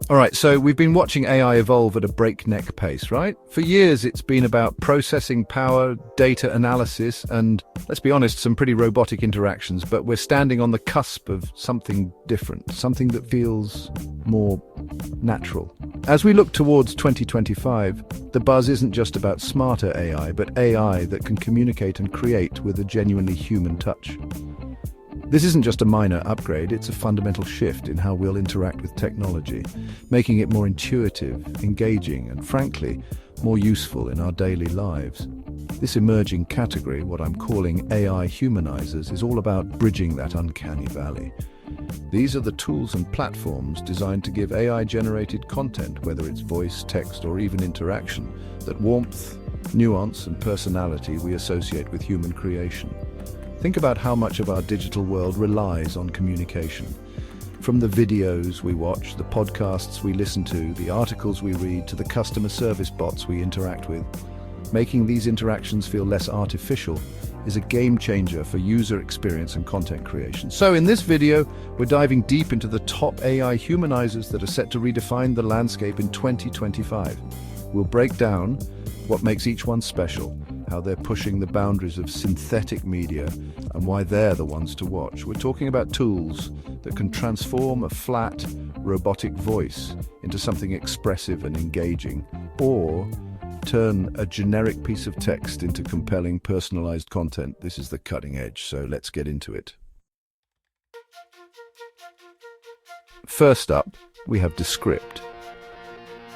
All right, so we've been watching AI evolve at a breakneck pace, right? For years, it's been about processing power, data analysis, and, let's be honest, some pretty robotic interactions, but we're standing on the cusp of something different, something that feels more natural. As we look towards 2025, the buzz isn't just about smarter AI, but AI that can communicate and create with a genuinely human touch. This isn't just a minor upgrade, it's a fundamental shift in how we'll interact with technology, making it more intuitive, engaging, and frankly, more useful in our daily lives. This emerging category, what I'm calling AI Humanizers, is all about bridging that uncanny valley. These are the tools and platforms designed to give AI-generated content, whether it's voice, text, or even interaction, that warmth, nuance, and personality we associate with human creation. Think about how much of our digital world relies on communication. From the videos we watch, the podcasts we listen to, the articles we read, to the customer service bots we interact with. Making these interactions feel less artificial is a game changer for user experience and content creation. So in this video, we're diving deep into the top AI humanizers that are set to redefine the landscape in 2025. We'll break down what makes each one special, how they're pushing the boundaries of synthetic media, and why they're the ones to watch. We're talking about tools that can transform a flat, robotic voice into something expressive and engaging, or turn a generic piece of text into compelling, personalized content. This is the cutting edge, so let's get into it. First up, we have Descript.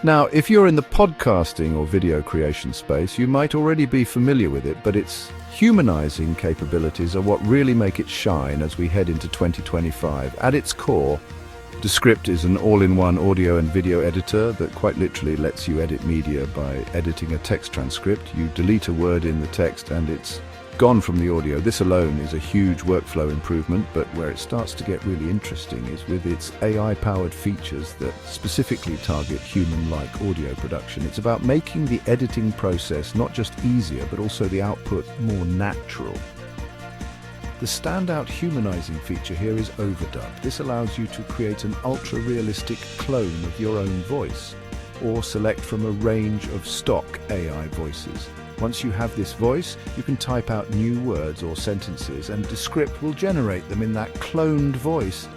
Now, if you're in the podcasting or video creation space, you might already be familiar with it, but its humanizing capabilities are what really make it shine as we head into 2025. At its core, Descript is an all-in-one audio and video editor that quite literally lets you edit media by editing a text transcript. You delete a word in the text and it's gone from the audio. This alone is a huge workflow improvement, but where it starts to get really interesting is with its AI-powered features that specifically target human-like audio production. It's about making the editing process not just easier, but also the output more natural. The standout humanizing feature here is overdub. This allows you to create an ultra-realistic clone of your own voice, or select from a range of stock AI voices. Once you have this voice, you can type out new words or sentences, and Descript will generate them in that cloned voice,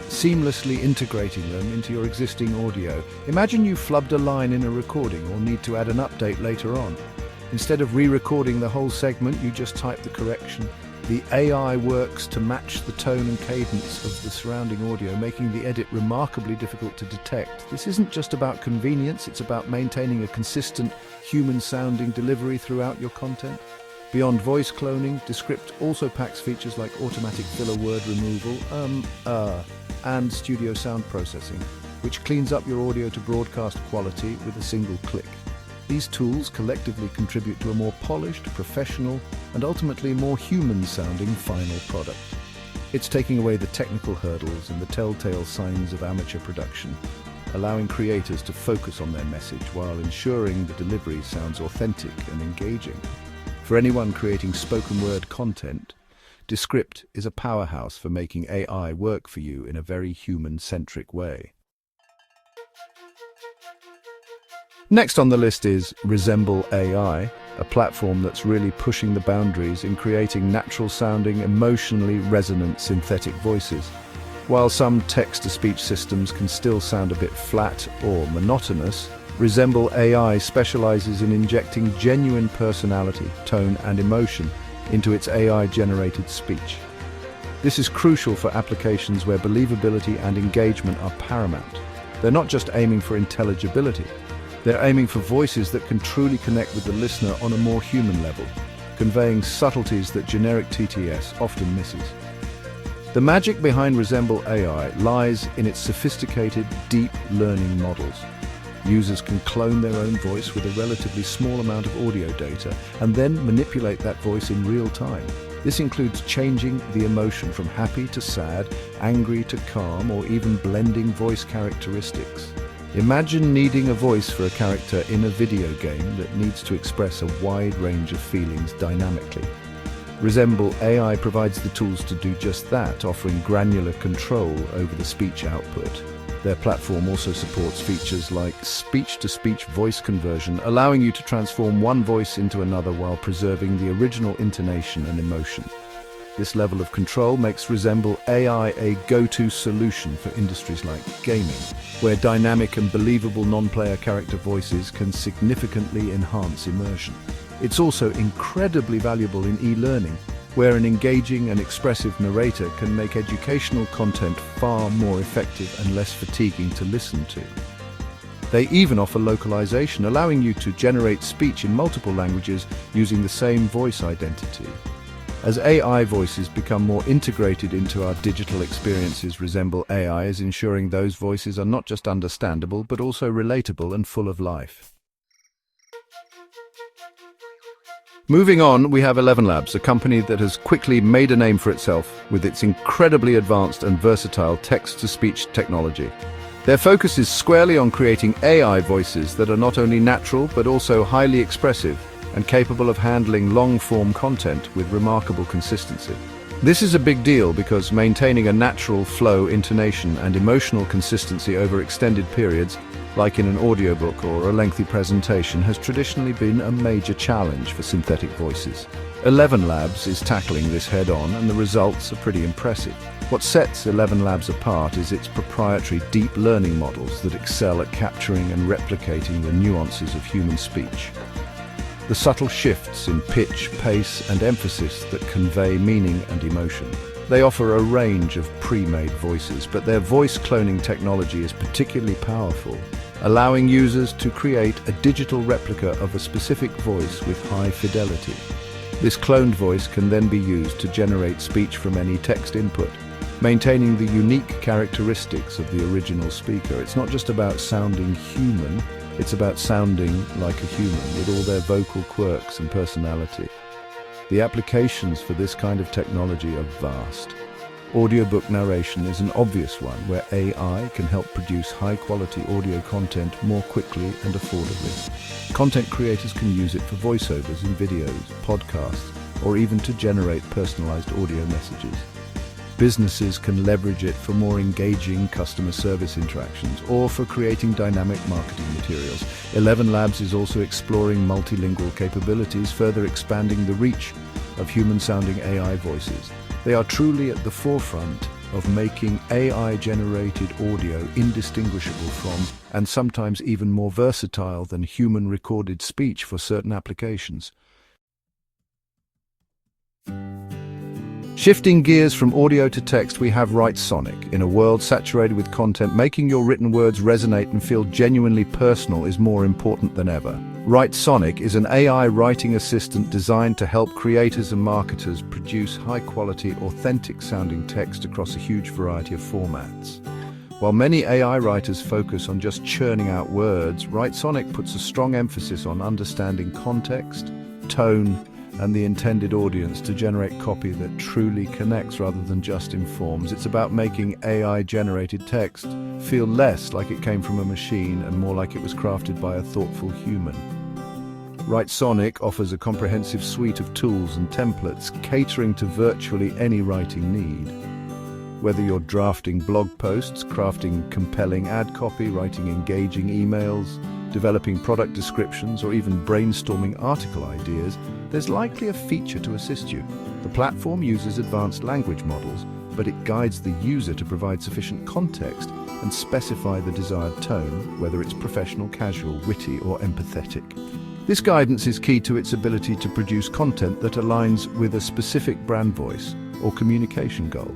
seamlessly integrating them into your existing audio. Imagine you flubbed a line in a recording or need to add an update later on. Instead of re-recording the whole segment, you just type the correction. The AI works to match the tone and cadence of the surrounding audio, making the edit remarkably difficult to detect. This isn't just about convenience, it's about maintaining a consistent, human-sounding delivery throughout your content. Beyond voice cloning, Descript also packs features like automatic filler word removal, and studio sound processing, which cleans up your audio to broadcast quality with a single click. These tools collectively contribute to a more polished, professional, and ultimately more human-sounding final product. It's taking away the technical hurdles and the telltale signs of amateur production, allowing creators to focus on their message while ensuring the delivery sounds authentic and engaging. For anyone creating spoken word content, Descript is a powerhouse for making AI work for you in a very human-centric way. Next on the list is Resemble AI, a platform that's really pushing the boundaries in creating natural-sounding, emotionally resonant synthetic voices. While some text-to-speech systems can still sound a bit flat or monotonous, Resemble AI specializes in injecting genuine personality, tone, and emotion into its AI-generated speech. This is crucial for applications where believability and engagement are paramount. They're not just aiming for intelligibility, they're aiming for voices that can truly connect with the listener on a more human level, conveying subtleties that generic TTS often misses. The magic behind Resemble AI lies in its sophisticated, deep learning models. Users can clone their own voice with a relatively small amount of audio data and then manipulate that voice in real time. This includes changing the emotion from happy to sad, angry to calm, or even blending voice characteristics. Imagine needing a voice for a character in a video game that needs to express a wide range of feelings dynamically. Resemble AI provides the tools to do just that, offering granular control over the speech output. Their platform also supports features like speech-to-speech voice conversion, allowing you to transform one voice into another while preserving the original intonation and emotion. This level of control makes Resemble AI a go-to solution for industries like gaming, where dynamic and believable non-player character voices can significantly enhance immersion. It's also incredibly valuable in e-learning, where an engaging and expressive narrator can make educational content far more effective and less fatiguing to listen to. They even offer localization, allowing you to generate speech in multiple languages using the same voice identity. As AI voices become more integrated into our digital experiences, Resemble AI is ensuring those voices are not just understandable, but also relatable and full of life. Moving on, we have ElevenLabs, a company that has quickly made a name for itself with its incredibly advanced and versatile text-to-speech technology. Their focus is squarely on creating AI voices that are not only natural, but also highly expressive and capable of handling long-form content with remarkable consistency. This is a big deal because maintaining a natural flow, intonation, and emotional consistency over extended periods, like in an audiobook or a lengthy presentation, has traditionally been a major challenge for synthetic voices. ElevenLabs is tackling this head-on, and the results are pretty impressive. What sets ElevenLabs apart is its proprietary deep learning models that excel at capturing and replicating the nuances of human speech. The subtle shifts in pitch, pace, and emphasis that convey meaning and emotion. They offer a range of pre-made voices, but their voice cloning technology is particularly powerful, allowing users to create a digital replica of a specific voice with high fidelity. This cloned voice can then be used to generate speech from any text input, maintaining the unique characteristics of the original speaker. It's not just about sounding human, it's about sounding like a human with all their vocal quirks and personality. The applications for this kind of technology are vast. Audiobook narration is an obvious one, where AI can help produce high-quality audio content more quickly and affordably. Content creators can use it for voiceovers in videos, podcasts, or even to generate personalized audio messages. Businesses can leverage it for more engaging customer service interactions or for creating dynamic marketing materials. ElevenLabs is also exploring multilingual capabilities, further expanding the reach of human-sounding AI voices. They are truly at the forefront of making AI-generated audio indistinguishable from, and sometimes even more versatile than, human-recorded speech for certain applications. Shifting gears from audio to text, we have Writesonic. In a world saturated with content, making your written words resonate and feel genuinely personal is more important than ever. Writesonic is an AI writing assistant designed to help creators and marketers produce high-quality, authentic-sounding text across a huge variety of formats. While many AI writers focus on just churning out words, Writesonic puts a strong emphasis on understanding context, tone, and the intended audience to generate copy that truly connects rather than just informs. It's about making AI-generated text feel less like it came from a machine and more like it was crafted by a thoughtful human. Writesonic offers a comprehensive suite of tools and templates catering to virtually any writing need. Whether you're drafting blog posts, crafting compelling ad copy, writing engaging emails, developing product descriptions, or even brainstorming article ideas, there's likely a feature to assist you. The platform uses advanced language models, but it guides the user to provide sufficient context and specify the desired tone, whether it's professional, casual, witty, or empathetic. This guidance is key to its ability to produce content that aligns with a specific brand voice or communication goal,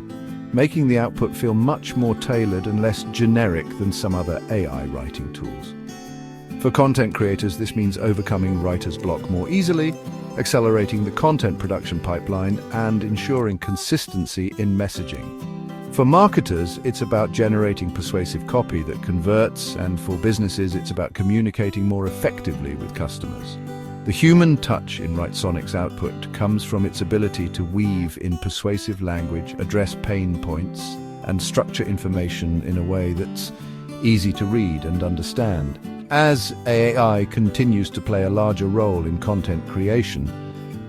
making the output feel much more tailored and less generic than some other AI writing tools. For content creators, this means overcoming writer's block more easily, accelerating the content production pipeline, and ensuring consistency in messaging. For marketers, it's about generating persuasive copy that converts, and for businesses, it's about communicating more effectively with customers. The human touch in Writesonic's output comes from its ability to weave in persuasive language, address pain points, and structure information in a way that's easy to read and understand. As AI continues to play a larger role in content creation,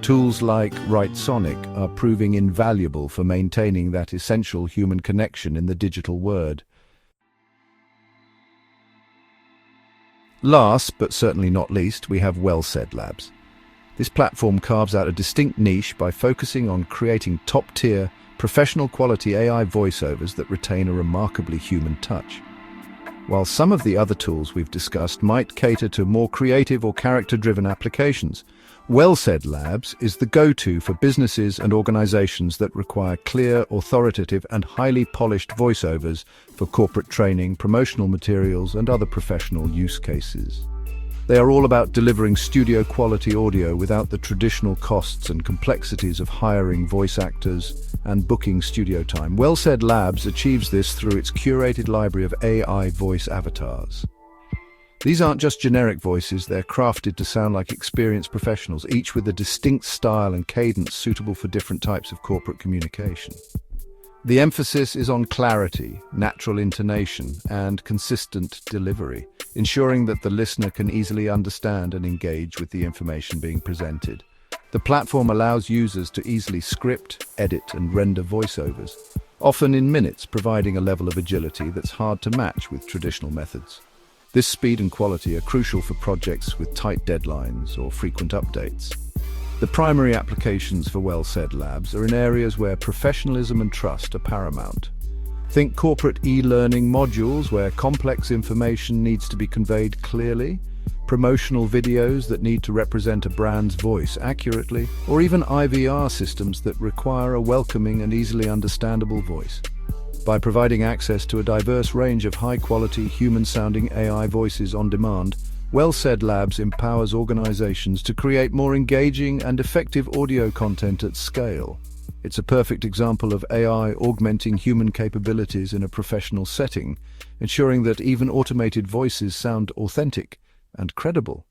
tools like Writesonic are proving invaluable for maintaining that essential human connection in the digital world. Last, but certainly not least, we have Well Said Labs. This platform carves out a distinct niche by focusing on creating top-tier, professional-quality AI voiceovers that retain a remarkably human touch. While some of the other tools we've discussed might cater to more creative or character-driven applications, Well Said Labs is the go-to for businesses and organizations that require clear, authoritative, and highly polished voiceovers for corporate training, promotional materials, and other professional use cases. They are all about delivering studio-quality audio without the traditional costs and complexities of hiring voice actors and booking studio time. Well Said Labs achieves this through its curated library of AI voice avatars. These aren't just generic voices, they're crafted to sound like experienced professionals, each with a distinct style and cadence suitable for different types of corporate communication. The emphasis is on clarity, natural intonation, and consistent delivery, ensuring that the listener can easily understand and engage with the information being presented. The platform allows users to easily script, edit, and render voiceovers, often in minutes, providing a level of agility that's hard to match with traditional methods. This speed and quality are crucial for projects with tight deadlines or frequent updates. The primary applications for Well Said Labs are in areas where professionalism and trust are paramount. Think corporate e-learning modules where complex information needs to be conveyed clearly, promotional videos that need to represent a brand's voice accurately, or even IVR systems that require a welcoming and easily understandable voice. By providing access to a diverse range of high-quality, human-sounding AI voices on demand, Well Said Labs empowers organizations to create more engaging and effective audio content at scale. It's a perfect example of AI augmenting human capabilities in a professional setting, ensuring that even automated voices sound authentic and credible.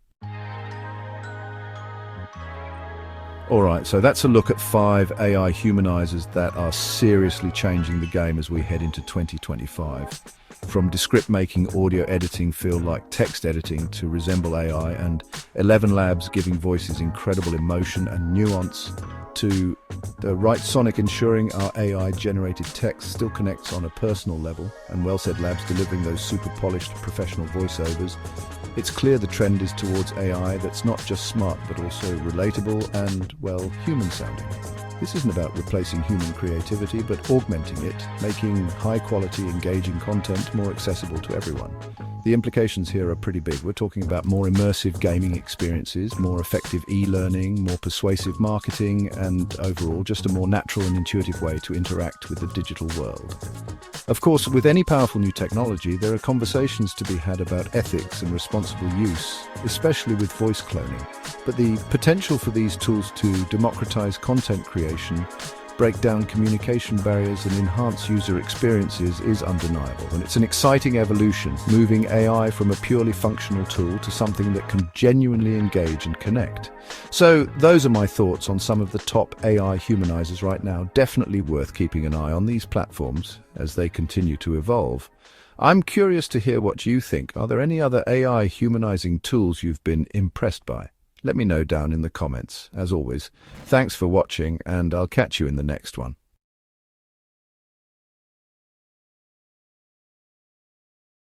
Alright, so that's a look at 5 AI humanizers that are seriously changing the game as we head into 2025. From descript making audio editing feel like text editing to resemble AI, and 11 labs giving voices incredible emotion and nuance, to the right sonic ensuring our AI-generated text still connects on a personal level, and Well Said Labs delivering those super polished professional voiceovers. It's clear the trend is towards AI that's not just smart but also relatable and, well, human-sounding. This isn't about replacing human creativity but augmenting it, making high-quality, engaging content more accessible to everyone. The implications here are pretty big. We're talking about more immersive gaming experiences, more effective e-learning, more persuasive marketing, and overall just a more natural and intuitive way to interact with the digital world. Of course, with any powerful new technology, there are conversations to be had about ethics and responsible use, especially with voice cloning. But the potential for these tools to democratize content creation, break down communication barriers, and enhance user experiences is undeniable. And it's an exciting evolution, moving AI from a purely functional tool to something that can genuinely engage and connect. So those are my thoughts on some of the top AI humanizers right now. Definitely worth keeping an eye on these platforms as they continue to evolve. I'm curious to hear what you think. Are there any other AI humanizing tools you've been impressed by? Let me know down in the comments. As always, thanks for watching, and I'll catch you in the next one.